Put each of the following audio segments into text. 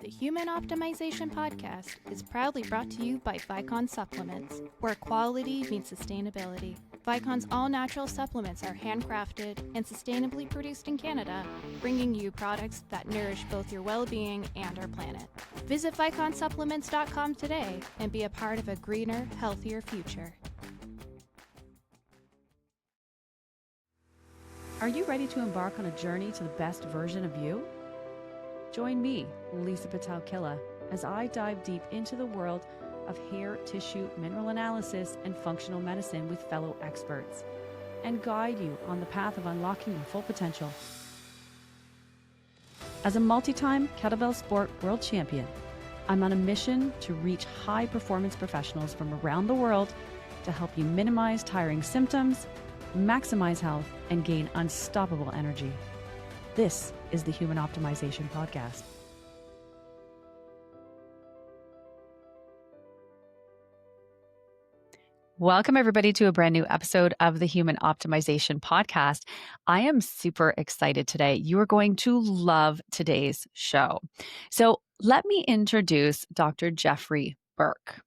The Human Optimization Podcast is proudly brought to you by Vicon Supplements, where quality meets sustainability. Vicon's all-natural supplements are handcrafted and sustainably produced in Canada, bringing you products that nourish both your well-being and our planet. Visit viconsupplements.com today and be a part of a greener, healthier future. Are you ready to embark on a journey to the best version of you? Join me, Lisa Pitel-Killah, as I dive deep into the world of hair tissue mineral analysis and functional medicine with fellow experts, and guide you on the path of unlocking your full potential. As a multi-time kettlebell sport world champion, I'm on a mission to reach high-performance professionals from around the world to help you minimize tiring symptoms, maximize health, and gain unstoppable energy. This is the Human Optimization Podcast. Welcome, everybody, to a brand new episode of the Human Optimization Podcast. I am super excited today. You are going to love today's show. So let me introduce Dr. Jeffrey Burke.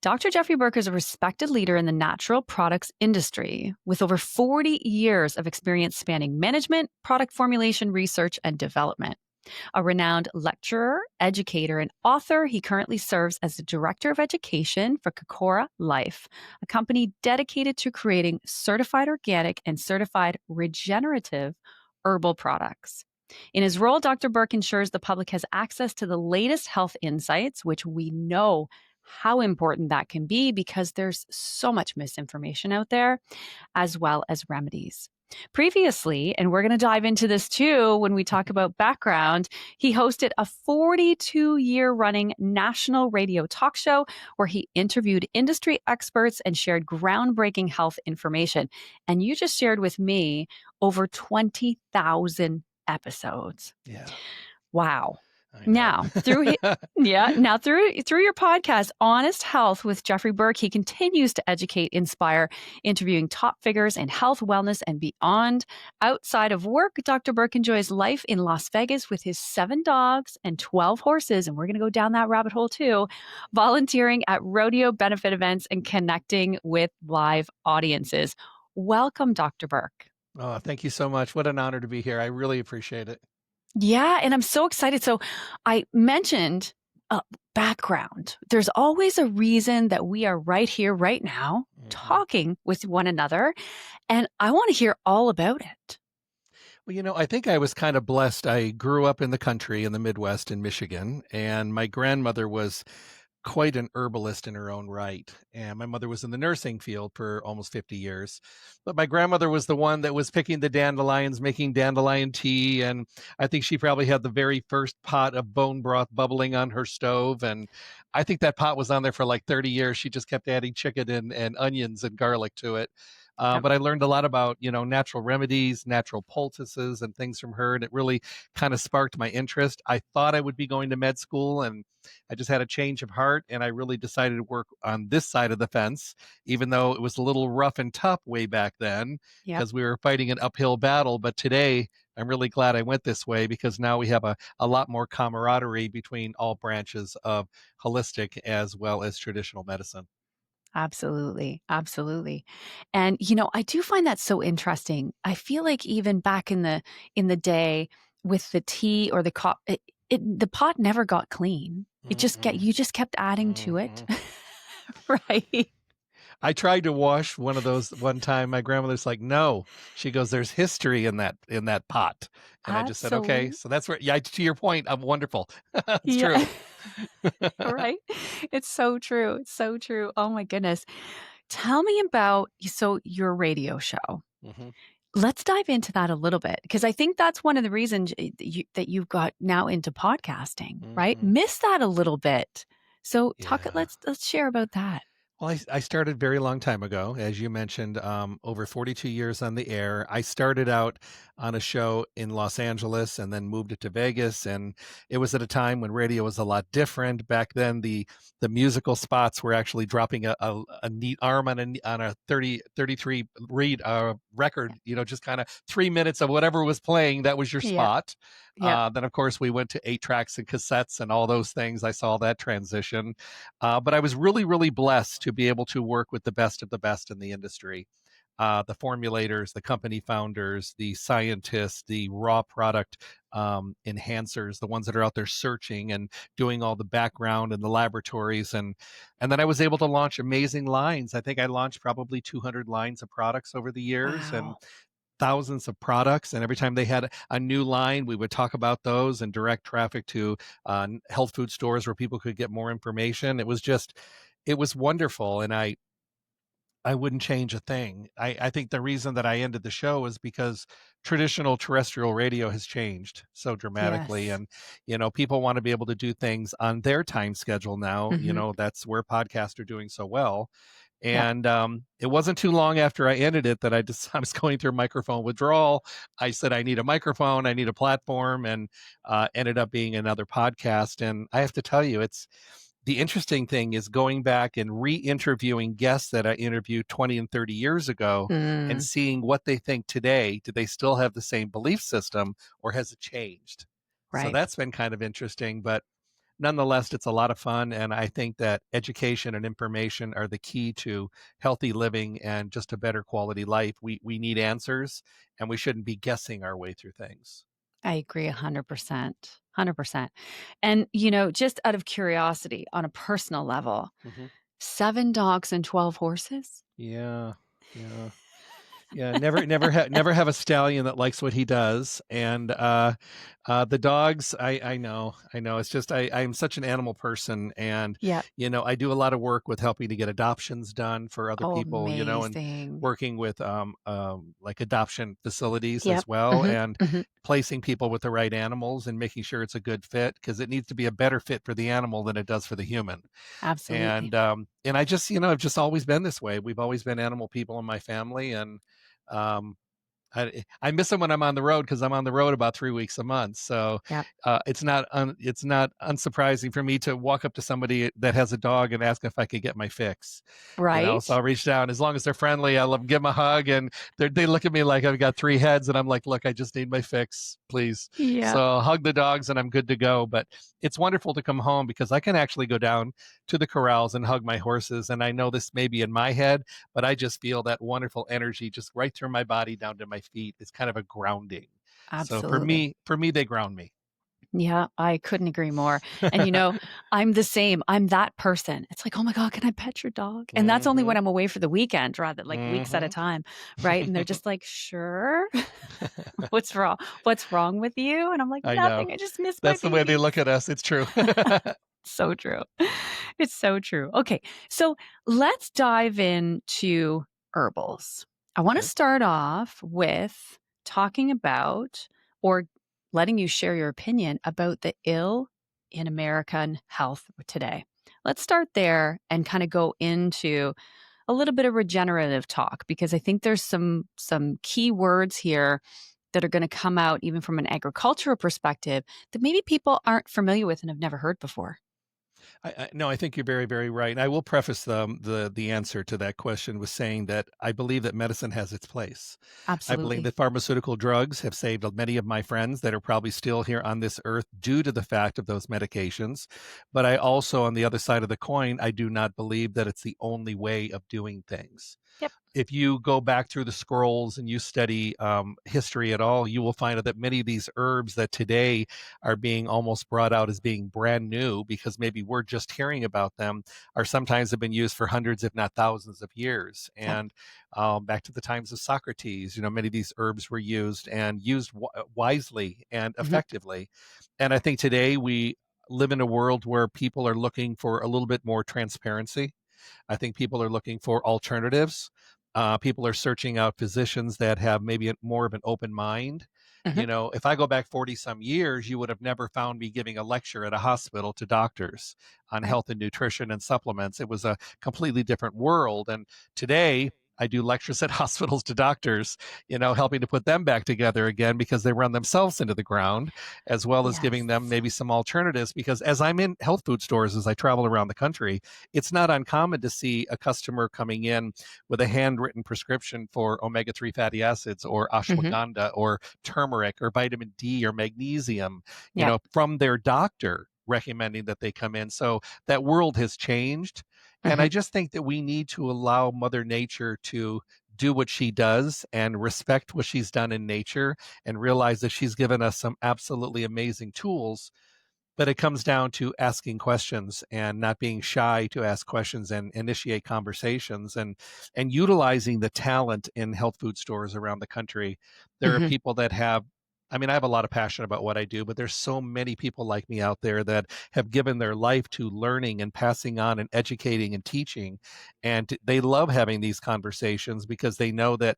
Dr. Jeffrey Burke is a respected leader in the natural products industry with over 40 years of experience spanning management, product formulation, research, and development. A renowned lecturer, educator, and author, he currently serves as the Director of Education for Kokora Life, a company dedicated to creating certified organic and certified regenerative herbal products. In his role, Dr. Burke ensures the public has access to the latest health insights, which we know how important that can be because there's so much misinformation out there, as well as remedies. Previously, and we're going to dive into this too when we talk about background, he hosted a 42-year running national radio talk show where he interviewed industry experts and shared groundbreaking health information. And you just shared with me over 20,000 episodes. Yeah. Wow. Now, through your podcast, Honest Health with Jeffrey Burke, he continues to educate, inspire, interviewing top figures in health, wellness, and beyond. Outside of work, Dr. Burke enjoys life in Las Vegas with his 7 dogs and 12 horses, and we're going to go down that rabbit hole too, volunteering at rodeo benefit events and connecting with live audiences. Welcome, Dr. Burke. Oh, thank you so much. What an honor to be here. I really appreciate it. Yeah, and I'm so excited. So I mentioned background. There's always a reason that we are right here, right now, talking with one another. And I want to hear all about it. Well, I think I was kind of blessed. I grew up in the country in the Midwest in Michigan, and my grandmother was quite an herbalist in her own right. And my mother was in the nursing field for almost 50 years. But my grandmother was the one that was picking the dandelions, making dandelion tea. And I think she probably had the very first pot of bone broth bubbling on her stove. And I think that pot was on there for like 30 years. She just kept adding chicken and onions and garlic to it. But I learned a lot about, natural remedies, natural poultices and things from her. And it really kind of sparked my interest. I thought I would be going to med school, and I just had a change of heart. And I really decided to work on this side of the fence, even though it was a little rough and tough way back then because we were fighting an uphill battle. But today, I'm really glad I went this way because now we have a lot more camaraderie between all branches of holistic as well as traditional medicine. Absolutely. Absolutely. And, I do find that so interesting. I feel like even back in the day with the tea or the the pot never got clean. You just kept adding to it. Right. I tried to wash one of those one time. My grandmother's like, no. She goes, there's history in that pot. And I just said, okay. So that's where, to your point, I'm wonderful. It's true. Right. It's so true. It's so true. Oh my goodness. Tell me about, your radio show. Mm-hmm. Let's dive into that a little bit because I think that's one of the reasons that you've got now into podcasting, right? Miss that a little bit. So let's share about that. Well, I started a very long time ago, as you mentioned, over 42 years on the air. I started out on a show in Los Angeles and then moved it to Vegas. And it was at a time when radio was a lot different. Back then, the musical spots were actually dropping a neat arm on a 33 read record, just kind of 3 minutes of whatever was playing. That was your Yep. spot. Yep. Then, of course, we went to 8 tracks and cassettes and all those things. I saw that transition. But I was really, really blessed to be able to work with the best of the best in the industry. The formulators, the company founders, the scientists, the raw product enhancers, the ones that are out there searching and doing all the background in the laboratories. And then I was able to launch amazing lines. I think I launched probably 200 lines of products over the years. And Wow. thousands of products, and every time they had a new line, we would talk about those and direct traffic to health food stores where people could get more information. It was wonderful, and I wouldn't change a thing. I think the reason that I ended the show is because traditional terrestrial radio has changed so dramatically. Yes. And, people want to be able to do things on their time schedule now. Hmm. That's where podcasts are doing so well. Yep. And it wasn't too long after I ended it that I was going through microphone withdrawal. I said, I need a microphone, I need a platform, and ended up being another podcast. And I have to tell you, the interesting thing is going back and re-interviewing guests that I interviewed 20 and 30 years ago and Mm, seeing what they think today. Do they still have the same belief system, or has it changed? So right. that's been kind of interesting, but nonetheless, it's a lot of fun. And I think that education and information are the key to healthy living and just a better quality life. We need answers, and we shouldn't be guessing our way through things. I agree 100%. 100%. And, just out of curiosity, on a personal level, Hmm. 7 dogs and 12 horses? Yeah. Yeah. Yeah, never have a stallion that likes what he does. And the dogs, I know. It's just I'm such an animal person, and Yep. I do a lot of work with helping to get adoptions done for other Oh, people, and amazing. working with like adoption facilities Yep. as well, Hmm. and Hmm. placing people with the right animals and making sure it's a good fit, because it needs to be a better fit for the animal than it does for the human. Absolutely. And I just, I've just always been this way. We've always been animal people in my family, and um, I miss them when I'm on the road, because I'm on the road about 3 weeks a month. So Yep. it's not unsurprising for me to walk up to somebody that has a dog and ask if I could get my fix. So Right? I'll reach down. As long as they're friendly, I'll give them a hug, and they look at me like I've got 3 heads, and I'm like, look, I just need my fix, please. Yep. So I'll hug the dogs, and I'm good to go. But it's wonderful to come home, because I can actually go down to the corrals and hug my horses. And I know this may be in my head, but I just feel that wonderful energy just right through my body down to my feet. It's kind of a grounding. So Absolutely. for me, they ground me. Yeah, I couldn't agree more. And I'm the same. I'm that person. It's like, "Oh my God, can I pet your dog?" And that's only Hmm. when I'm away for the weekend, rather like weeks at a Hmm. time, right? And they're just like, "Sure. What's wrong? What's wrong with you?" And I'm like, I know. "Nothing. I just miss my That's the way they babies." look at us. It's true. So true. It's so true. Okay, so let's dive into herbals. I want to Okay. start off with talking about, or letting you share your opinion about, the ill in American health today. Let's start there and kind of go into a little bit of regenerative talk, because I think there's some key words here that are going to come out even from an agricultural perspective that maybe people aren't familiar with and have never heard before. No, I think you're very, very right. And I will preface the answer to that question with saying that I believe that medicine has its place. I believe Absolutely. that pharmaceutical drugs have saved many of my friends that are probably still here on this earth due to the fact of those medications. But I also, on the other side of the coin, I do not believe that it's the only way of doing things. Yep. If you go back through the scrolls and you study history at all, you will find out that many of these herbs that today are being almost brought out as being brand new, because maybe we're just hearing about them, are sometimes have been used for hundreds, if not thousands of years. Yep. And back to the times of Socrates, many of these herbs were used, and used wisely and Mhm. effectively. And I think today we live in a world where people are looking for a little bit more transparency. I think people are looking for alternatives. People are searching out physicians that have maybe more of an open mind. Mhm. If I go back 40 some years, you would have never found me giving a lecture at a hospital to doctors on Right. health and nutrition and supplements. It was a completely different world. And today, I do lectures at hospitals to doctors, helping to put them back together again because they run themselves into the ground, as well as Yes. giving them maybe some alternatives. Because as I'm in health food stores, as I travel around the country, it's not uncommon to see a customer coming in with a handwritten prescription for omega-3 fatty acids or Hmm. ashwagandha or turmeric or vitamin D or magnesium, Yeah. from their doctor recommending that they come in. So that world has changed. And Hmm. I just think that we need to allow Mother Nature to do what she does and respect what she's done in nature and realize that she's given us some absolutely amazing tools. But it comes down to asking questions and not being shy to ask questions and initiate conversations and utilizing the talent in health food stores around the country. There are Hmm. people that have, I mean, I have a lot of passion about what I do, but there's so many people like me out there that have given their life to learning and passing on and educating and teaching. And they love having these conversations because they know that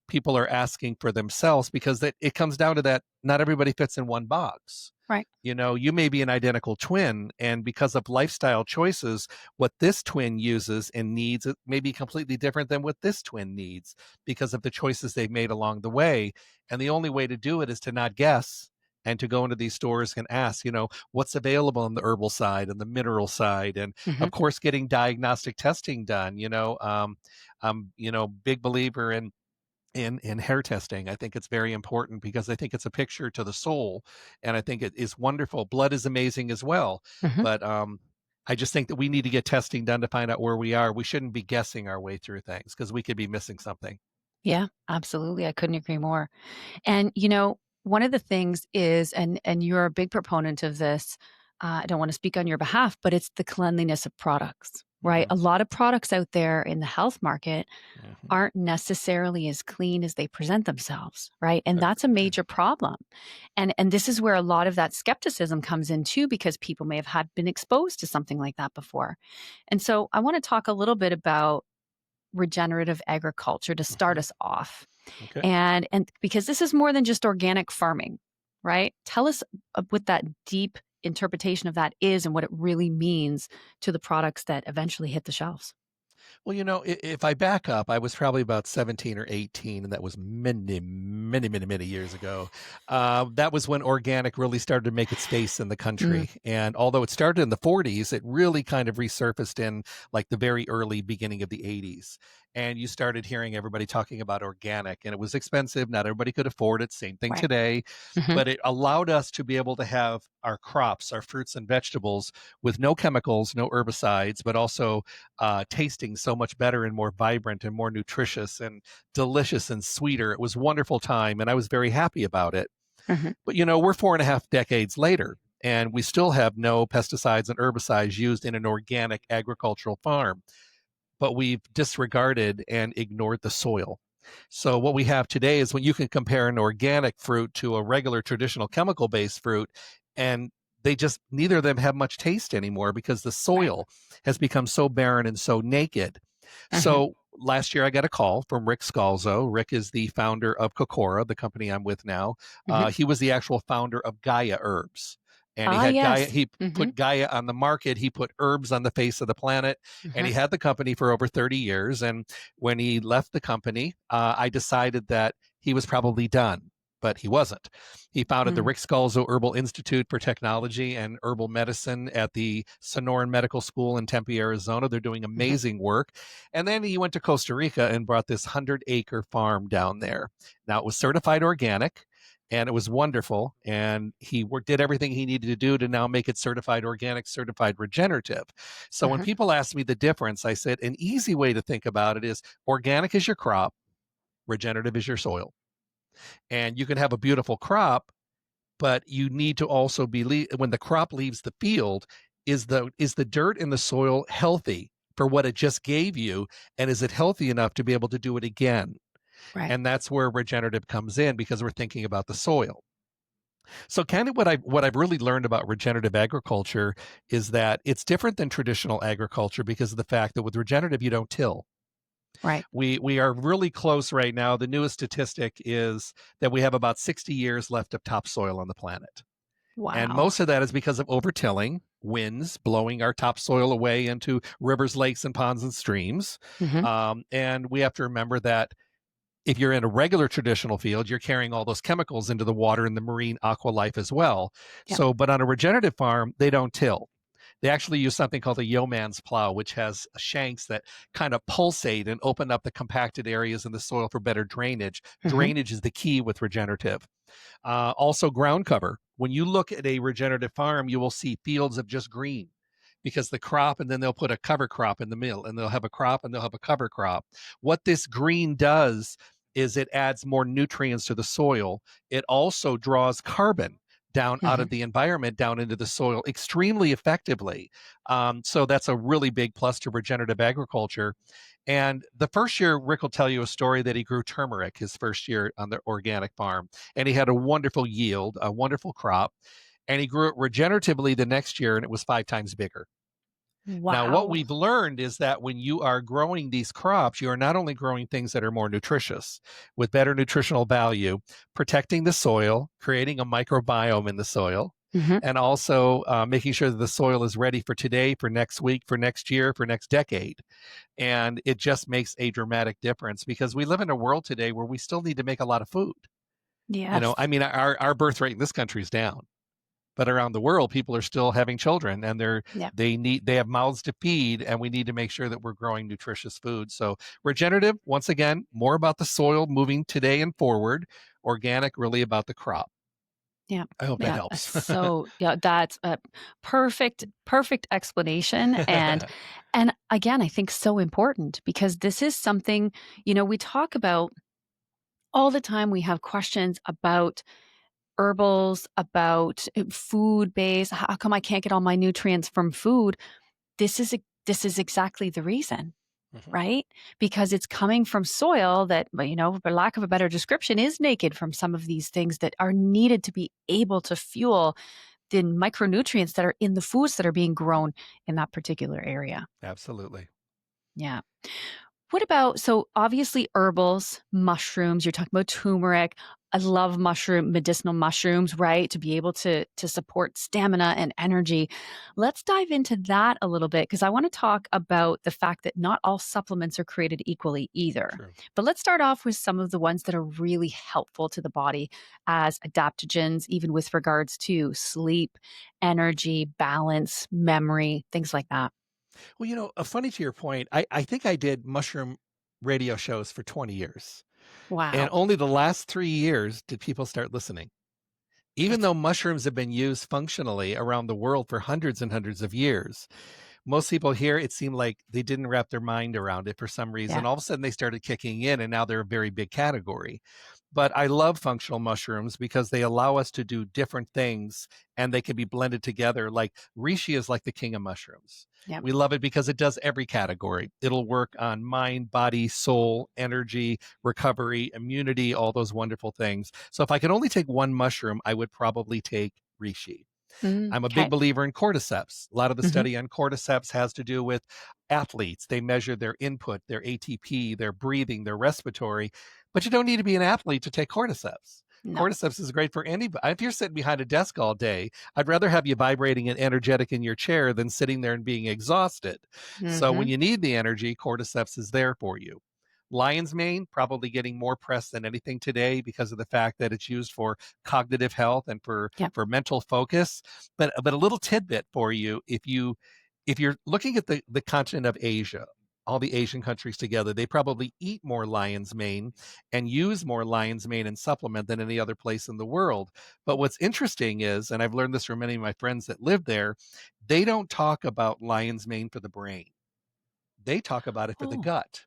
people are asking for themselves, because it comes down to that not everybody fits in one box. Right. You may be an identical twin, and because of lifestyle choices, what this twin uses and needs it may be completely different than what this twin needs because of the choices they've made along the way. And the only way to do it is to not guess and to go into these stores and ask, what's available on the herbal side and the mineral side. And Hmm. of course, getting diagnostic testing done. I'm, big believer in hair testing. I think it's very important because I think it's a picture to the soul, and I think it is wonderful. Blood is amazing as well, Hmm. but I just think that we need to get testing done to find out where we are. We shouldn't be guessing our way through things because we could be missing something. Yeah, absolutely. I couldn't agree more. And one of the things is, and you're a big proponent of this. I don't want to speak on your behalf, but it's the cleanliness of products, right? Hmm. A lot of products out there in the health market Hmm. aren't necessarily as clean as they present themselves, right? And that's a Agreed. major problem. And this is where a lot of that skepticism comes in too, because people may have had been exposed to something like that before. And so I want to talk a little bit about regenerative agriculture to start Hmm. us off. Okay. And because this is more than just organic farming, right? Tell us what that deep interpretation of that is and what it really means to the products that eventually hit the shelves. Well, if I back up, I was probably about 17 or 18, and that was many, many, many, many years ago. That was when organic really started to make its face in the Mm, country. And although it started in the 40s, it really kind of resurfaced in like the very early beginning of the 80s. And you started hearing everybody talking about organic, and it was expensive. Not everybody could afford it. Same thing right. today. Hmm. But it allowed us to be able to have our crops, our fruits and vegetables with no chemicals, no herbicides, but also tasting so much better and more vibrant and more nutritious and delicious and sweeter. It was a wonderful time, and I was very happy about it. Hmm. But we're 4.5 decades later, and we still have no pesticides and herbicides used in an organic agricultural farm, but we've disregarded and ignored the soil. So what we have today is when you can compare an organic fruit to a regular traditional chemical based fruit, and they just neither of them have much taste anymore because the Right. soil has become so barren and so naked. Hmm. So last year I got a call from Rick Scalzo. Rick is the founder of Kokora, the company I'm with now. Hmm. He was the actual founder of Gaia Herbs. And he Ah, had Gaia, yes. he Hmm. put Gaia on the market. He put herbs on the face of the planet, and Hmm. he had the company for over 30 years. And when he left the company, I decided that he was probably done, but he wasn't. He founded the Mm. Rick Scalzo Herbal Institute for Technology and Herbal Medicine at the Sonoran Medical School in Tempe, Arizona. They're doing Hmm. amazing work. And then he went to Costa Rica and brought this 100-acre farm down there. Now, it was certified organic, and it was wonderful. And he did everything he needed to do to now make it certified organic, certified regenerative. So when Hmm. people ask me the difference, I said an easy way to think about it is organic is your crop, regenerative is your soil. And you can have a beautiful crop, but you need to also be when the crop leaves the field, is the dirt in the soil healthy for what it just gave you, and is it healthy enough to be able to do it again? Right. And that's where regenerative comes in, because we're thinking about the soil. So kind of what I've really learned about regenerative agriculture is that it's different than traditional agriculture because of the fact that with regenerative you don't till. Right. We are really close right now. The newest statistic is that we have about 60 years left of topsoil on the planet. And Wow. most of that is because of overtilling. winds blowing our topsoil away into rivers, lakes, and ponds and streams. Hmm. And we have to remember that if you're in a regular traditional field, you're carrying all those chemicals into the water and the marine aqua life as well. Yeah. So, but on a regenerative farm, they don't till. They actually use something called a yeoman's plow, which has shanks that kind of pulsate and open up the compacted areas in the soil for better drainage. Hmm. Drainage is the key with regenerative. Also, ground cover. When you look at a regenerative farm, you will see fields of just green because the crop, and then they'll put a cover crop in the middle, and they'll have a crop and they'll have a cover crop. What this green does is it adds more nutrients to the soil. It also draws carbon down out Hmm. of the environment down into the soil extremely effectively. So that's a really big plus to regenerative agriculture. And the first year, Rick will tell you a story that he grew turmeric his first year on the organic farm, and he had a wonderful yield, a wonderful crop, and he grew it regeneratively the next year, and it was 5 times bigger. Now, what Wow. we've learned is that when you are growing these crops, you are not only growing things that are more nutritious with better nutritional value, protecting the soil, creating a microbiome in the soil, Hmm. and also making sure that the soil is ready for today, for next week, for next year, for next decade. And it just makes a dramatic difference because we live in a world today where we still need to make a lot of food. Yes. I mean, our birth rate in this country is down, but around the world people are still having children, and Yeah. they have mouths to feed, and we need to make sure that we're growing nutritious food. So regenerative, once again, more about the soil moving today and forward. Organic, really about the crop. Yeah. I hope that Yeah. helps. So yeah, that's a perfect explanation. And again, I think so important because this is something, we talk about all the time. We have questions about herbals, about food base. How come I can't get all my nutrients from food? This is exactly the reason, Mhm. right? Because it's coming from soil that, well, for lack of a better description, is naked from some of these things that are needed to be able to fuel the micronutrients that are in the foods that are being grown in that particular area. Absolutely. Yeah. What about, so obviously herbals, mushrooms, you're talking about turmeric. I love medicinal mushrooms, right? To be able to support stamina and energy. Let's dive into that a little bit because I want to talk about the fact that not all supplements are created equally either. True. But let's start off with some of the ones that are really helpful to the body as adaptogens, even with regards to sleep, energy, balance, memory, things like that. Well, funny to your point, I think I did mushroom radio shows for 20 years, and Wow. only the last 3 years did people start listening. Even It's though mushrooms have been used functionally around the world for hundreds and hundreds of years, most people here, it seemed like they didn't wrap their mind around it for some Yeah. reason. All of a sudden, they started kicking in, and now they're a very big category. But I love functional mushrooms because they allow us to do different things and they can be blended together. Like reishi is like the king of mushrooms. Yeah. We love it because it does every category. It'll work on mind, body, soul, energy, recovery, immunity, all those wonderful things. So if I could only take one mushroom, I would probably take reishi. I'm a big Okay. believer in cordyceps. A lot of the Hmm. study on cordyceps has to do with athletes. They measure their input, their ATP, their breathing, their respiratory, but you don't need to be an athlete to take cordyceps. No. Cordyceps is great for anybody. If you're sitting behind a desk all day, I'd rather have you vibrating and energetic in your chair than sitting there and being exhausted. So when Hmm. you need the energy, cordyceps is there for you. Lion's mane, probably getting more press than anything today because of the fact that it's used for cognitive health and Yep. for mental focus. But a little tidbit for you: if you're looking at the continent of Asia, all the Asian countries together, they probably eat more lion's mane and use more lion's mane and supplement than any other place in the world. But what's interesting is, and I've learned this from many of my friends that live there, they don't talk about lion's mane for the brain. They talk about it for the Oh. gut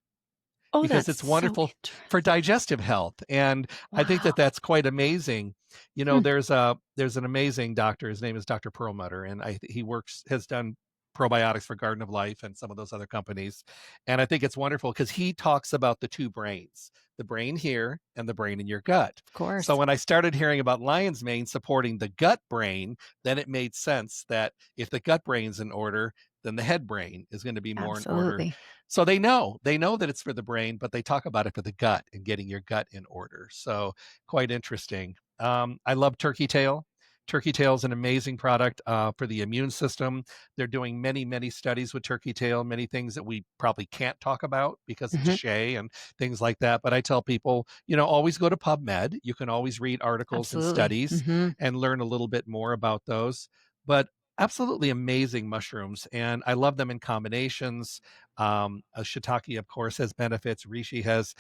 Oh, because that's it's so wonderful for interesting. digestive health. And I think that Wow. that's quite amazing. Hmm. There's an amazing doctor. His name is Dr. Perlmutter, and he has done probiotics for Garden of Life and some of those other companies. And I think it's wonderful because he talks about the two brains, the brain here and the brain in your gut. Of So course. when I started hearing about lion's mane supporting the gut brain, then it made sense that if the gut brain's in order, then the head brain is going to be more in order. Absolutely. So they know that it's for the brain, but they talk about it for the gut and getting your gut in order. So quite interesting. I love turkey tail. Turkey tail is an amazing product for the immune system. They're doing many, many studies with turkey tail, many things that we probably can't talk about because of Hmm. DSHEA and things like that. But I tell people, always go to PubMed. You can always read articles and Absolutely. studies Hmm. and learn a little bit more about those. But absolutely amazing mushrooms. And I love them in combinations. Shiitake, of course, has benefits. Reishi has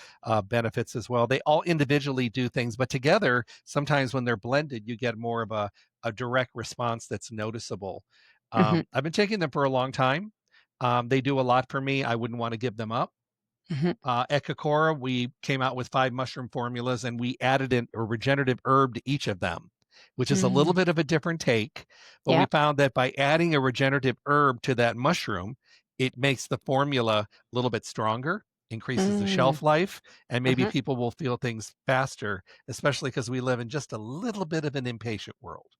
benefits as well. They all individually do things, but together, sometimes when they're blended, you get more of a direct response that's noticeable. Hmm. I've been taking them for a long time. They do a lot for me. I wouldn't want to give them up. Hmm. At Kokora, we came out with 5 mushroom formulas and we added in a regenerative herb to each of them, which is a little Mm. bit of a different take. But we Yep. found that by adding a regenerative herb to that mushroom, it makes the formula a little bit stronger, increases the Mm. shelf life, and maybe Hmm. people will feel things faster, especially because we live in just a little bit of an impatient world.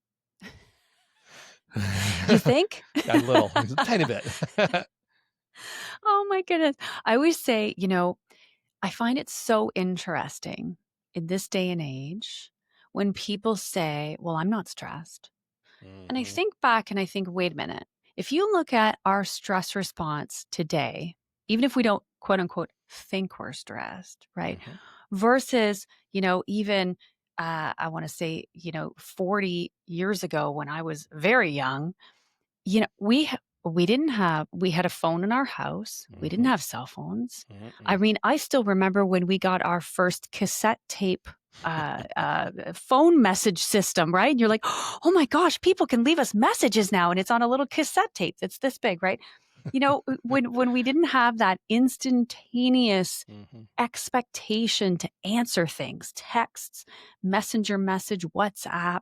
You think? A little, a tiny bit. Oh my goodness. I always say, I find it so interesting in this day and age when people say, well, I'm not stressed. And I Mhm, think back and I think, wait a minute. If you look at our stress response today, even if we don't quote unquote think we're stressed, right? mhm, Versus, even I want to say, 40 years ago when I was very young, we had a phone in our house. We didn't mhm, have cell phones. I mhm. mean, I still remember when we got our first cassette tape phone message system, right? And you're like, oh my gosh, people can leave us messages now, and it's on a little cassette tape that's this big, right? When we didn't have that instantaneous Mhm, expectation to answer things, texts, messenger message, WhatsApp,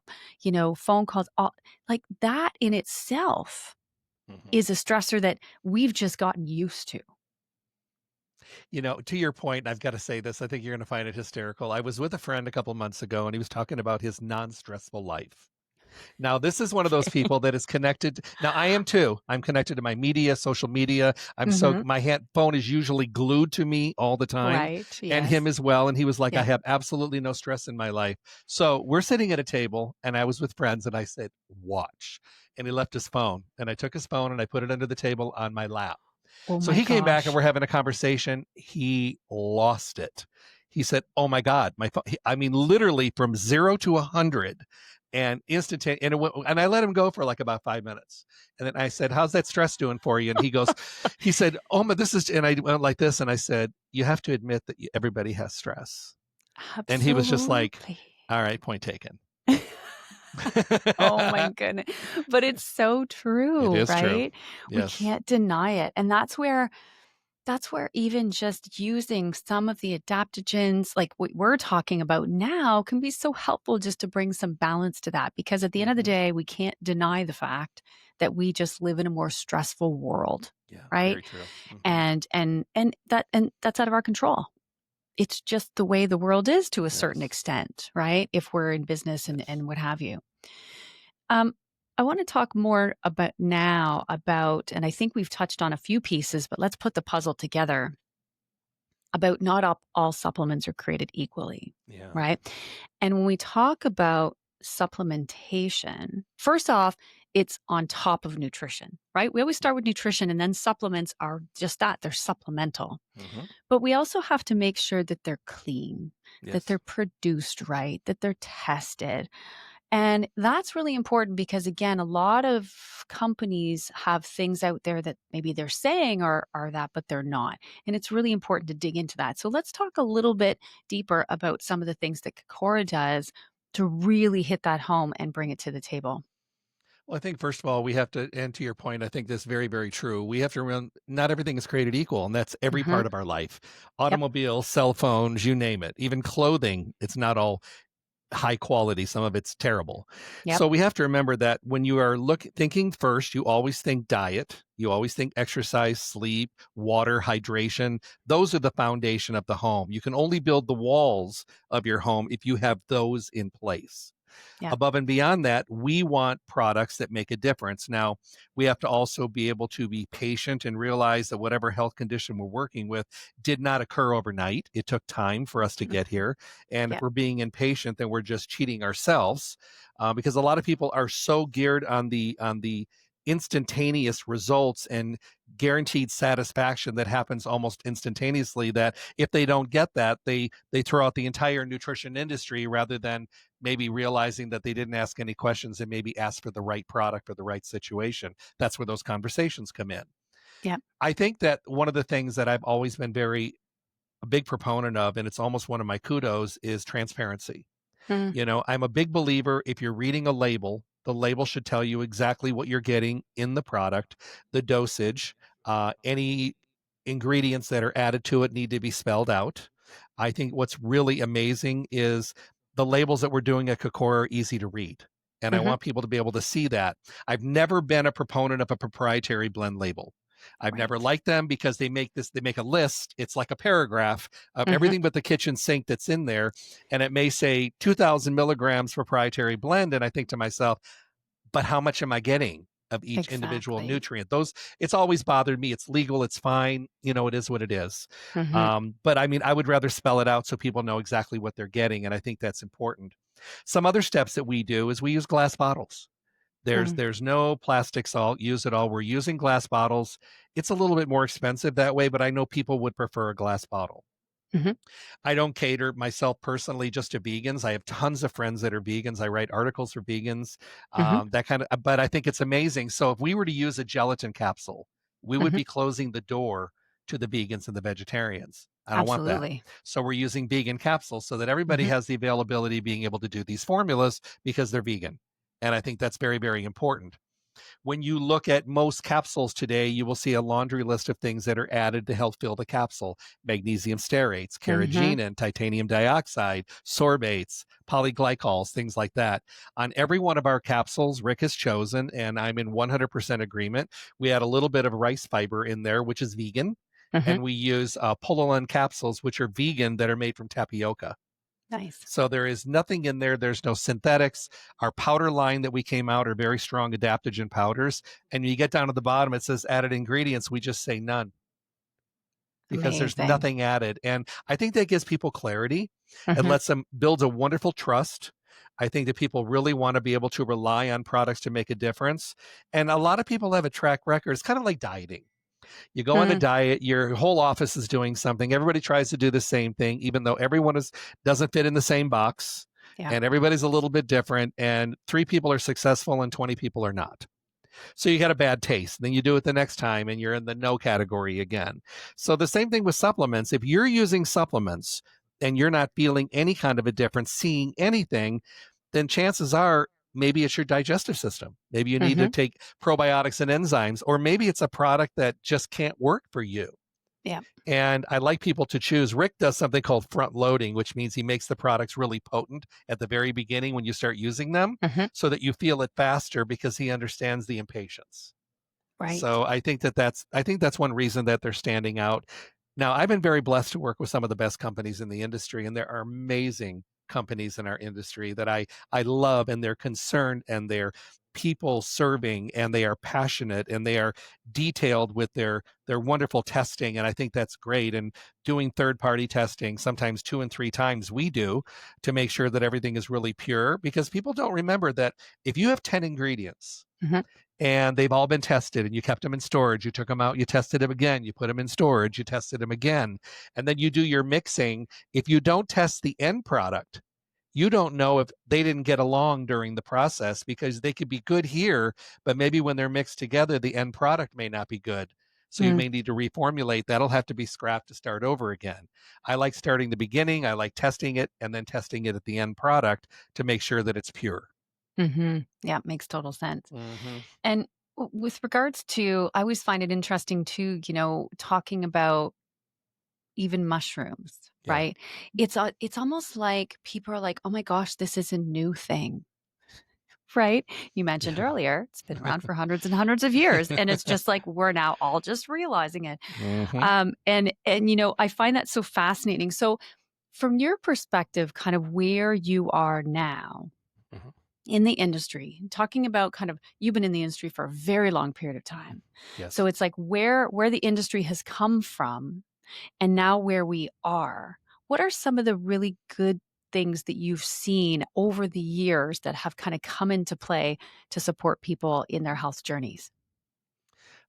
phone calls, all like that in itself mhm. is a stressor that we've just gotten used to. To your point, I've got to say this. I think you're going to find it hysterical. I was with a friend a couple months ago, and he was talking about his non-stressful life. Now, this is one of those Okay. people that is connected. Now, I am too. I'm connected to my media, social media. Hmm. My phone is usually glued to me all the time, Right. and him Yes. as well. And he was like, I Yeah. have absolutely no stress in my life. So we're sitting at a table, and I was with friends, and I said, watch. And he left his phone, and I took his phone and I put it under the table on my lap. Oh So my he came back and gosh. we're having a conversation. He lost it. He said, "Oh my God, my phone!" I mean, literally from 0 to 100, and instantaneous. And I let him go for like about 5 minutes, and then I said, "How's that stress doing for you?" And he said, "Oh my, this is." And I went like this, and I said, "You have to admit that everybody has stress." And he was just like, Absolutely. "All right, point taken." Oh my goodness. But it's so It true, is true. right? We Yes. can't deny it. And that's where even just using some of the adaptogens like what we're talking about now can be so helpful just to bring some balance to that because at the end of the Hmm. day we can't deny the fact that we just live in a more stressful world, Yeah. right? Very true. Hmm. And that's out of our control. It's just the way the world is to a certain Yes. extent, right? If we're in business Yes. and what have you. Um, I want to talk more about now about, and I think we've touched on a few pieces, but let's put the puzzle together about not all supplements are created equally, Yeah. right? And when we talk about supplementation, first off, it's on top of nutrition, right? We always start with nutrition and then supplements are just that, they're supplemental. Hmm. But we also have to make sure that they're clean, that Yes. they're produced right, that they're tested. And that's really important because, again, a lot of companies have things out there that maybe they're saying are that, but they're not. And it's really important to dig into that. So let's talk a little bit deeper about some of the things that Kokora does to really hit that home and bring it to the table. Well, I think first of all, we have to, and to your point, I think this is very, very true. We have to remember not everything is created equal, and that's every Hmm. part of our life. Yep. Automobiles, cell phones, you name it. Even clothing, it's not all high quality. Some of it's terrible. Yep. So we have to remember that when you are thinking first, you always think diet, you always think exercise, sleep, water, hydration. Those are the foundation of the home. You can only build the walls of your home if you have those in place. Yep. Above and beyond that, we want products that make a difference. Now, we have to also be able to be patient and realize that whatever health condition we're working with did not occur overnight. It took time for us to get here. And if Yep. we're being impatient, then we're just cheating ourselves. because a lot of people are so geared on the instantaneous results and guaranteed satisfaction that happens almost instantaneously, that if they don't get that, they throw out the entire nutrition industry rather than maybe realizing that they didn't ask any questions and maybe ask for the right product for the right situation. That's where those conversations come in. Yeah. I think that one of the things that I've always been a big proponent of, and it's almost one of my kudos, is transparency. Mm. I'm a big believer, if you're reading a label, the label should tell you exactly what you're getting in the product, the dosage, any ingredients that are added to it need to be spelled out. I think what's really amazing is the labels that we're doing at Kokora are easy to read. And I Mm-hmm. want people to be able to see that. I've never been a proponent of a proprietary blend label. I've Right. never liked them because they make a list. It's like a paragraph of Mm-hmm. everything but the kitchen sink that's in there. And it may say 2,000 milligrams proprietary blend. And I think to myself, but how much am I getting of each individual Exactly. nutrient? It's always bothered me. It's legal. It's fine. It is what it is. Mm-hmm. But I mean, I would rather spell it out so people know exactly what they're getting. And I think that's important. Some other steps that we do is we use glass bottles. Mm. There's no plastic salt, use it all. We're using glass bottles. It's a little bit more expensive that way, but I know people would prefer a glass bottle. Mm-hmm. I don't cater myself personally just to vegans. I have tons of friends that are vegans. I write articles for vegans, Mm-hmm. that kind of, but I think it's amazing. So if we were to use a gelatin capsule, we would Mm-hmm. be closing the door to the vegans and the vegetarians. I don't want that. Absolutely. So we're using vegan capsules so that everybody Mm-hmm. has the availability of being able to do these formulas because they're vegan. And I think that's very, very important. When you look at most capsules today, you will see a laundry list of things that are added to help fill the capsule: magnesium stearates, Mm-hmm. carrageenan, titanium dioxide, sorbates, polyglycols, things like that. On every one of our capsules, Rick has chosen, and I'm in 100% agreement, we add a little bit of rice fiber in there, which is vegan. Mm-hmm. And we use Pololan capsules, which are vegan, that are made from tapioca. Nice. So there is nothing in there. There's no synthetics. Our powder line that we came out are very strong adaptogen powders. And when you get down to the bottom, it says added ingredients. We just say none because there's Amazing. nothing added. And I think that gives people clarity. It Mm-hmm. lets them build a wonderful trust. I think that people really want to be able to rely on products to make a difference. And a lot of people have a track record. It's kind of like dieting. You go on a Mm. diet, your whole office is doing something. Everybody tries to do the same thing, even though everyone doesn't fit in the same box, Yeah. and everybody's a little bit different. And 3 people are successful and 20 people are not. So you got a bad taste. Then you do it the next time and you're in the no category again. So the same thing with supplements. If you're using supplements and you're not feeling any kind of a difference, seeing anything, then chances are maybe it's your digestive system. Maybe you need to Mm-hmm. take probiotics and enzymes, or maybe it's a product that just can't work for you. Yeah. And I like people to choose. Rick does something called front loading, which means he makes the products really potent at the very beginning when you start using them Mm-hmm. so that you feel it faster because he understands the impatience. Right. So I think that's one reason that they're standing out. Now, I've been very blessed to work with some of the best companies in the industry, and there are amazing companies in our industry that I love, and they're concerned, and they're people serving, and they are passionate, and they are detailed with their wonderful testing. And I think that's great. And doing third party testing, sometimes 2 and 3 times we do, to make sure that everything is really pure, because people don't remember that if you have 10 ingredients Mm-hmm. and they've all been tested and you kept them in storage, you took them out, you tested them again, you put them in storage, you tested them again, and then you do your mixing. If you don't test the end product, you don't know if they didn't get along during the process, because they could be good here, but maybe when they're mixed together, the end product may not be good. So you Mm. may need to reformulate. That'll have to be scrapped to start over again. I like starting the beginning. I like testing it and then testing it at the end product to make sure that it's pure. Mm-hmm. Yeah, makes total sense. Mm-hmm. And with regards to, I always find it interesting too, talking about even mushrooms, Yeah. right? It's almost like people are like, oh my gosh, this is a new thing, right? You mentioned Yeah. earlier, it's been around for hundreds and hundreds of years. And it's just like, we're now all just realizing it. Mm-hmm. And I find that so fascinating. So from your perspective, kind of where you are now Mhm. in the industry, talking about kind of, you've been in the industry for a very long period of time. Yes. So it's like where the industry has come from and now where we are. What are some of the really good things that you've seen over the years that have kind of come into play to support people in their health journeys?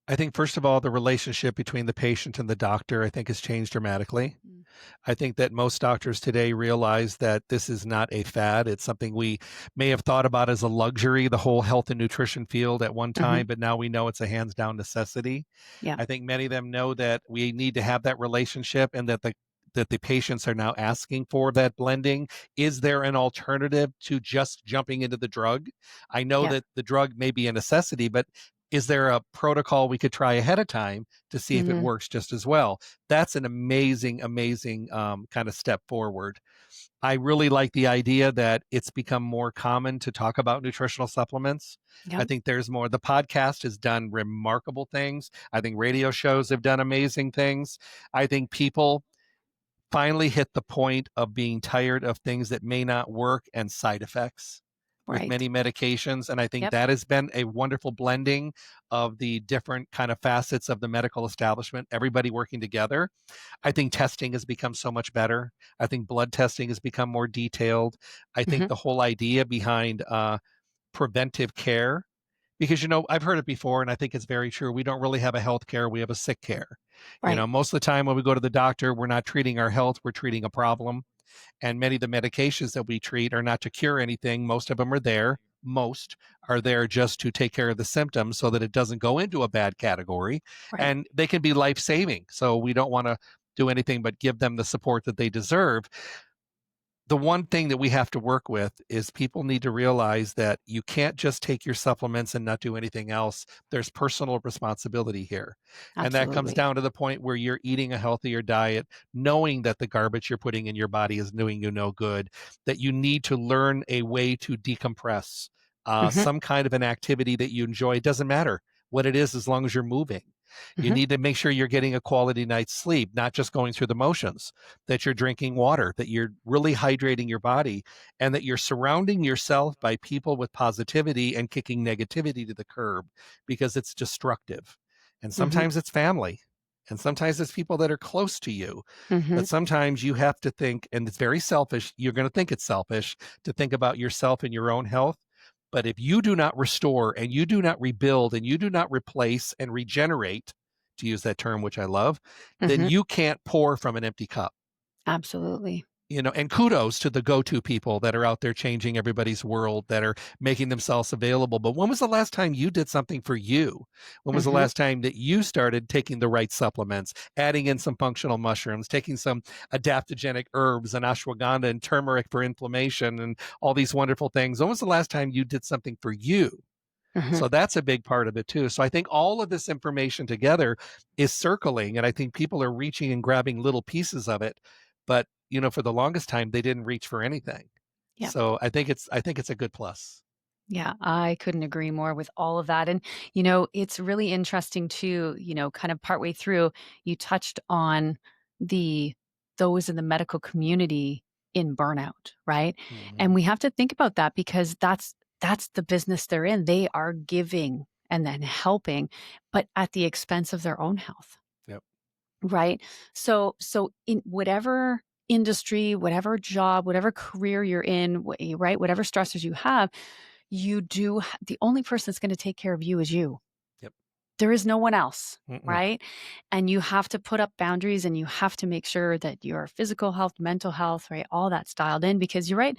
I think, first of all, the relationship between the patient and the doctor, I think, has changed dramatically. Mm. I think that most doctors today realize that this is not a fad. It's something we may have thought about as a luxury, the whole health and nutrition field at one Mm-hmm. time, but now we know it's a hands down necessity. Yeah. I think many of them know that we need to have that relationship and that the patients are now asking for that blending. Is there an alternative to just jumping into the drug? I know Yeah. that the drug may be a necessity, but is there a protocol we could try ahead of time to see if it Mm-hmm. works just as well? That's an amazing, amazing kind of step forward. I really like the idea that it's become more common to talk about nutritional supplements. I Yep. think there's more. The podcast has done remarkable things. I think radio shows have done amazing things. I think people finally hit the point of being tired of things that may not work and side effects with Right. many medications. And I think Yep. that has been a wonderful blending of the different kind of facets of the medical establishment, everybody working together. I think testing has become so much better. I think blood testing has become more detailed. I think Mm-hmm. the whole idea behind preventive care, because I've heard it before and I think it's very true. We don't really have a health care, we have a sick care. Right. Most of the time when we go to the doctor, we're not treating our health, we're treating a problem. And many of the medications that we treat are not to cure anything. Most of them are there. Most are there just to take care of the symptoms so that it doesn't go into a bad category. Right. And they can be life saving. So we don't want to do anything but give them the support that they deserve. The one thing that we have to work with is people need to realize that you can't just take your supplements and not do anything else. There's personal responsibility here. And that comes Absolutely. down to the point where you're eating a healthier diet, knowing that the garbage you're putting in your body is doing you no good, that you need to learn a way to decompress, Mm-hmm. some kind of an activity that you enjoy. It doesn't matter what it is as long as you're moving. You Mm-hmm. need to make sure you're getting a quality night's sleep, not just going through the motions, that you're drinking water, that you're really hydrating your body, and that you're surrounding yourself by people with positivity and kicking negativity to the curb because it's destructive. And Mm-hmm. sometimes it's family, and sometimes it's people that are close to you. Mm-hmm. But sometimes you have to think, and it's very selfish. You're going to think it's selfish to think about yourself and your own health. But if you do not restore and you do not rebuild and you do not replace and regenerate, to use that term, which I love, then Mm-hmm. you can't pour from an empty cup. Absolutely. And kudos to the go-to people that are out there changing everybody's world, that are making themselves available. But when was the last time you did something for you? When was the Mm-hmm. last time that you started taking the right supplements, adding in some functional mushrooms, taking some adaptogenic herbs and ashwagandha and turmeric for inflammation and all these wonderful things? When was the last time you did something for you? Mm-hmm. So that's a big part of it too. So I think all of this information together is circling, and I think people are reaching and grabbing little pieces of it. But for the longest time, they didn't reach for anything. Yeah. So I think it's a good plus. Yeah, I couldn't agree more with all of that. And, it's really interesting too, kind of partway through, you touched on those in the medical community in burnout, right? And Mhm. we have to think about that because that's the business they're in. They are giving and then helping, but at the expense of their own health. Yep. Right. So in whatever industry, whatever job, whatever career you're in, right, whatever stressors you have, the only person that's going to take care of you is you. Yep. There is no one else, Mm-mm. right? And you have to put up boundaries and you have to make sure that your physical health, mental health, right, all that's dialed in because you're right.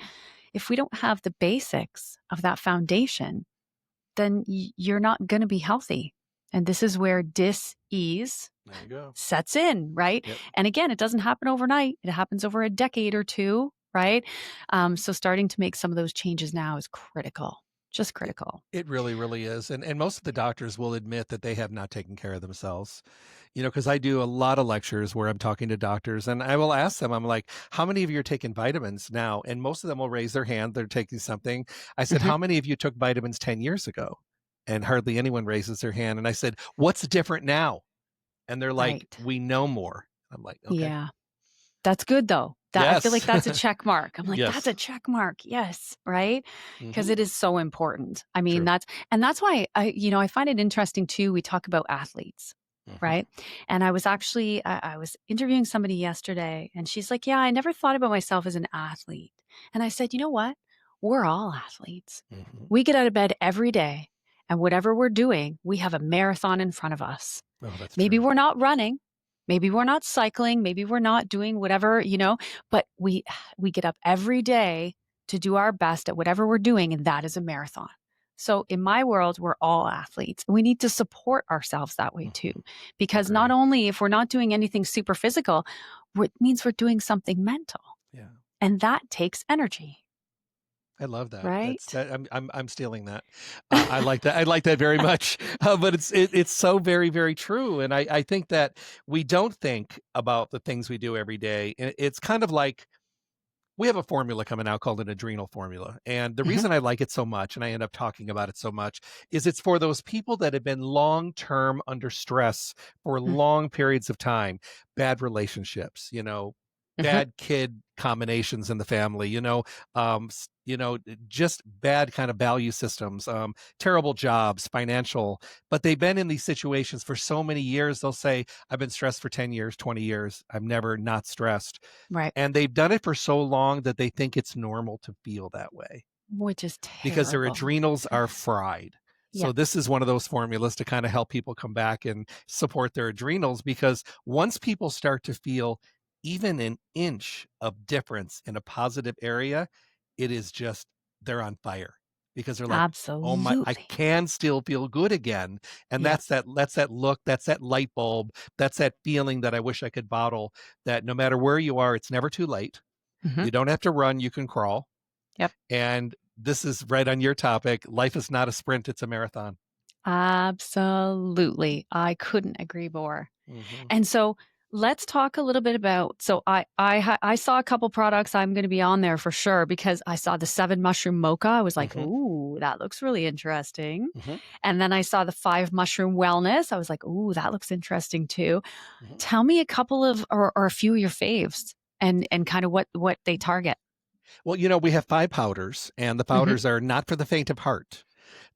If we don't have the basics of that foundation, then you're not going to be healthy. And this is where dis-ease There you go. sets in, right? Yep. And again, it doesn't happen overnight. It happens over a decade or two, right? So starting to make some of those changes now is critical, just critical. It really, really is. And most of the doctors will admit that they have not taken care of themselves. Because I do a lot of lectures where I'm talking to doctors and I will ask them, I'm like, how many of you are taking vitamins now? And most of them will raise their hand. They're taking something. I said, Mhm. how many of you took vitamins 10 years ago? And hardly anyone raises their hand. And I said, what's different now? And they're like, Right. we know more. I'm like, okay. Yeah. That's good though. I feel like Yes. that's a check mark. I'm like, that's Yes. a check mark. Yes. Right. Because Mhm. it is so important. I mean, True. that's why I find it interesting too. We talk about athletes, Mhm. right? And I was actually, I was interviewing somebody yesterday, and she's like, yeah, I never thought about myself as an athlete. And I said, you know what? We're all athletes. Mhm. We get out of bed every day, and whatever we're doing, we have a marathon in front of us. Oh, that's Maybe true. we're not running, maybe we're not cycling, maybe we're not doing whatever, but we get up every day to do our best at whatever we're doing, and that is a marathon. So in my world, we're all athletes. We need to support ourselves that way too, Mhm. because not Agree. only if we're not doing anything super physical, it means we're doing something mental, Yeah. and that takes energy, I love that. That's right? that. I'm stealing that. I like that. I like that very much. But it's so very very true. And I think that we don't think about the things we do every day. It's kind of like we have a formula coming out called an adrenal formula. And the Mhm. reason I like it so much, and I end up talking about it so much, is it's for those people that have been long term under stress for Mm. long periods of time, bad relationships, Mhm. bad kid combinations in the family, just bad kind of value systems, terrible jobs, financial, but they've been in these situations for so many years. They'll say, I've been stressed for 10 years, 20 years. I'm never not stressed, Right. and they've done it for so long that they think it's normal to feel that way Which is because their terrible. adrenals are fried. So Yeah. this is one of those formulas to kind of help people come back and support their adrenals, because once people start to feel even an inch of difference in a positive area, it is just they're on fire, because they're like, oh my, I Absolutely. can still feel good again. And Yep. that's that look, that's that light bulb, that's that feeling that I wish I could bottle, that no matter where you are, it's never too late. Mhm. You don't have to run, you can crawl. Yep. And this is right on your topic. Life is not a sprint, it's a marathon. Absolutely. I couldn't agree more. Mhm. And so let's talk a little bit about, so I saw a couple products I'm going to be on there for sure, because I saw the 7 mushroom mocha. I was like, Mhm. "Ooh, that looks really interesting." Mhm. And then I saw the 5 mushroom wellness. I was like, "Ooh, that looks interesting too." Mhm. Tell me a couple of, or a few of your faves, and kind of what they target. Well, we have 5 powders, and the Mhm. powders are not for the faint of heart.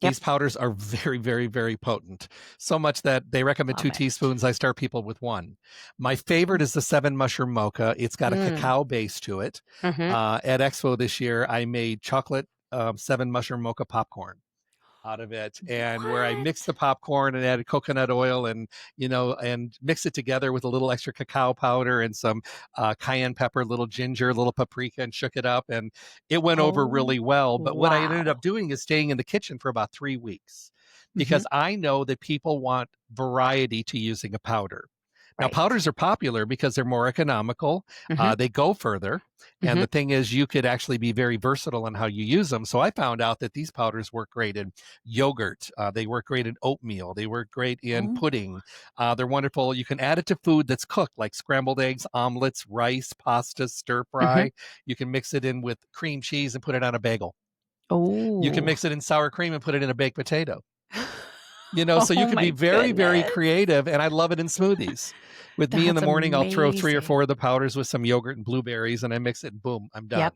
Yep. These powders are very, very, very potent. So much that they recommend Love 2 it. teaspoons. I start people with 1. My favorite is the 7 mushroom mocha. It's got a Mm. cacao base to it. Mhm. At Expo this year, I made chocolate 7 mushroom mocha popcorn out of it, and where I What? mixed the popcorn and added coconut oil, and mix it together with a little extra cacao powder and some cayenne pepper, little ginger, little paprika, and shook it up, and it went over Oh, really well. But what I ended up wow. doing is staying in the kitchen for about 3 weeks, Mhm. because I know that people want variety to using a powder. Now, Right. powders are popular because they're more economical. Mhm. They go further. And Mhm. the thing is, you could actually be very versatile in how you use them. So I found out that these powders work great in yogurt. They work great in oatmeal. They work great in Oh. pudding. They're wonderful. You can add it to food that's cooked, like scrambled eggs, omelets, rice, pasta, stir Mhm. fry. You can mix it in with cream cheese and put it on a bagel. You can Oh. mix it in sour cream and put it in a baked potato. So you Oh can be my very, very goodness. creative, and I love it in smoothies. With me in the That's morning, I'll throw 3 or amazing. 4 of the powders with some yogurt and blueberries, and I mix it, and boom, I'm done. Yep.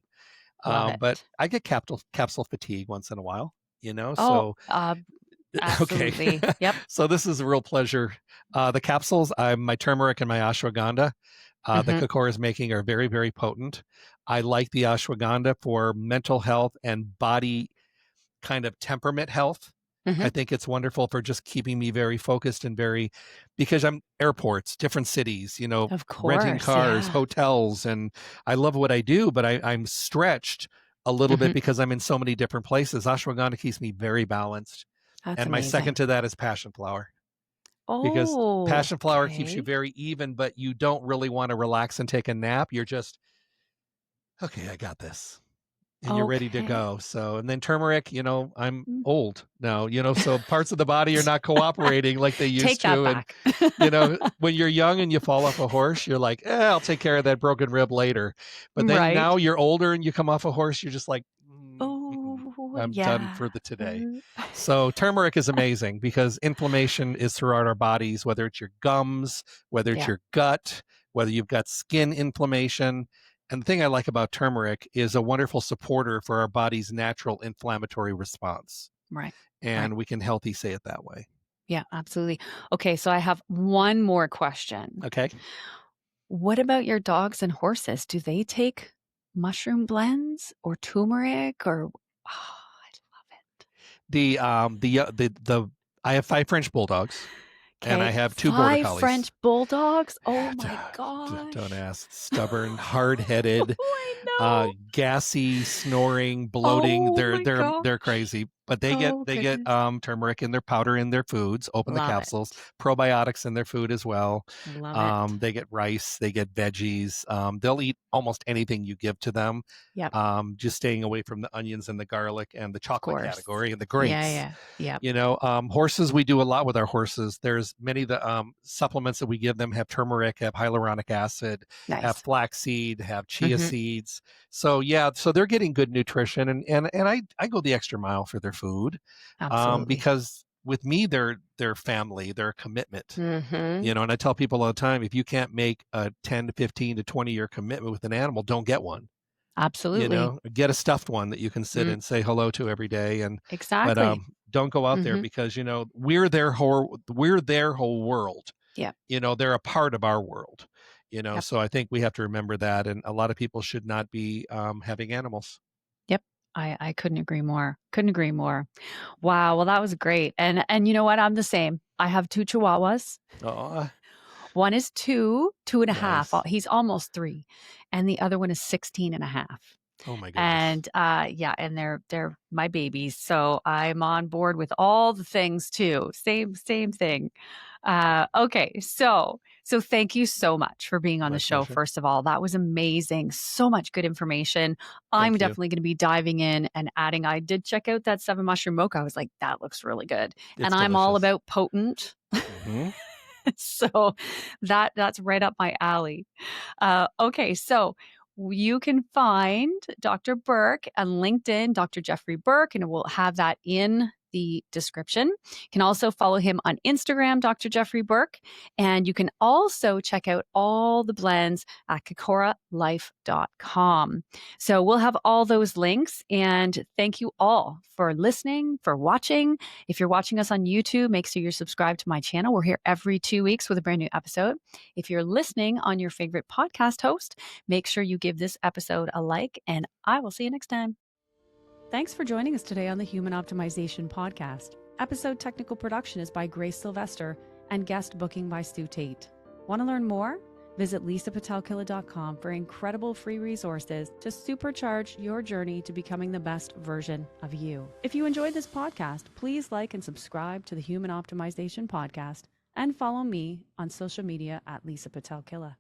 Love But it. I get capsule fatigue once in a while, Oh, so okay. absolutely. Yep. So this is a real pleasure. The capsules, my turmeric and my ashwagandha, the Mhm. Kokora is making are very, very potent. I like the ashwagandha for mental health and body kind of temperament health. I Mhm. think it's wonderful for just keeping me very focused and very, because I'm airports, different cities, Of renting course. cars, Yeah. hotels, and I love what I do, but I'm stretched a little bit Mhm. because I'm in so many different places. Ashwagandha keeps me very balanced. That's And my second amazing. to that is passion flower, because Oh, passion flower keeps you okay. very even, but you don't really want to relax and take a nap. You're just, okay, I got this, and you're ready to Okay. go. So, and then turmeric, I'm Mm. old now, so parts of the body are not cooperating like they Take used that to. And, back. when you're young and you fall off a horse, you're like, I'll take care of that broken rib later. But then now Right. you're older and you come off a horse, you're just like, Oh, I'm done yeah. for the today. So turmeric is amazing because inflammation is throughout our bodies, whether it's your gums, whether it's Yeah. your gut, whether you've got skin inflammation. And the thing I like about turmeric is a wonderful supporter for our body's natural inflammatory response. Right. Right. And we can healthy say it that way. Yeah, absolutely. Okay, so I have one more question. Okay. What about your dogs and horses? Do they take mushroom blends or turmeric or I love it. The I have 5 French bulldogs and I Okay, have 2 border 5 collies. French bulldogs? Oh Yeah, my don't gosh. ask. Stubborn, hard-headed, I know. gassy, snoring, bloating. Oh They're my they're gosh. they're crazy. But they get Oh they get goodness. turmeric in their powder in their foods. Open the Love capsules. it. Probiotics in their food as well. Love it. They get rice. They get veggies. They'll eat almost anything you give to them. Yep, Just staying away from the onions and the garlic and the of chocolate course. category and the Yeah, grapes. yeah. Yep. Horses, we do a lot with our horses. There's many of the supplements that we give them have turmeric, have hyaluronic acid, have Nice. flaxseed, have chia Mhm. seeds. So yeah, so they're getting good nutrition, and I go the extra mile for their food, Absolutely. because with me they're family, they're a commitment. Mhm. And I tell people all the time, if you can't make a 10 to 15 to 20-year commitment with an animal, don't get one. Absolutely. Get a stuffed one that you can sit Mm, and say hello to every day. But exactly. don't go out there Mhm. because we're their whole world. Yep. They're a part of our world. Yep. So I think we have to remember that, and a lot of people should not be having animals. Yep. I couldn't agree more. Couldn't agree more. Wow, well, that was great, and you know what? I'm the same. I have 2 Chihuahuas. Oh, One is 2, 2 and a half. nice. He's almost 3, and the other one is 16 and a half. Oh my goodness. And, yeah, and they're my babies, so I'm on board with all the things too. Same thing. Okay, so thank you so much for being on the My show, pleasure. first of all. That was amazing. So much good information. I'm Thank you. definitely gonna be diving in and adding I did check out that 7 mushroom mocha. I was like, "That looks really good." And It's I'm all delicious. about potent. Hmm. So that's right up my alley. Okay, so you can find Dr. Burke on LinkedIn, Dr. Jeffrey Burke, and we'll have that in the description. You can also follow him on Instagram, Dr. Jeffrey Burke, and you can also check out all the blends at kokoralife.com. So we'll have all those links, and thank you all for listening, for watching. If you're watching us on YouTube, make sure you're subscribed to my channel. We're here every 2 weeks with a brand new episode. If you're listening on your favorite podcast host, make sure you give this episode a like, and I will see you next time. Thanks for joining us today on the Human Optimization Podcast. Episode technical production is by Grace Sylvester and guest booking by Stu Tate. Want to learn more? Visit Pitel-Killah.com for incredible free resources to supercharge your journey to becoming the best version of you. If you enjoyed this podcast, please like and subscribe to the Human Optimization Podcast and follow me on social media at Lisa Pitel-Killah.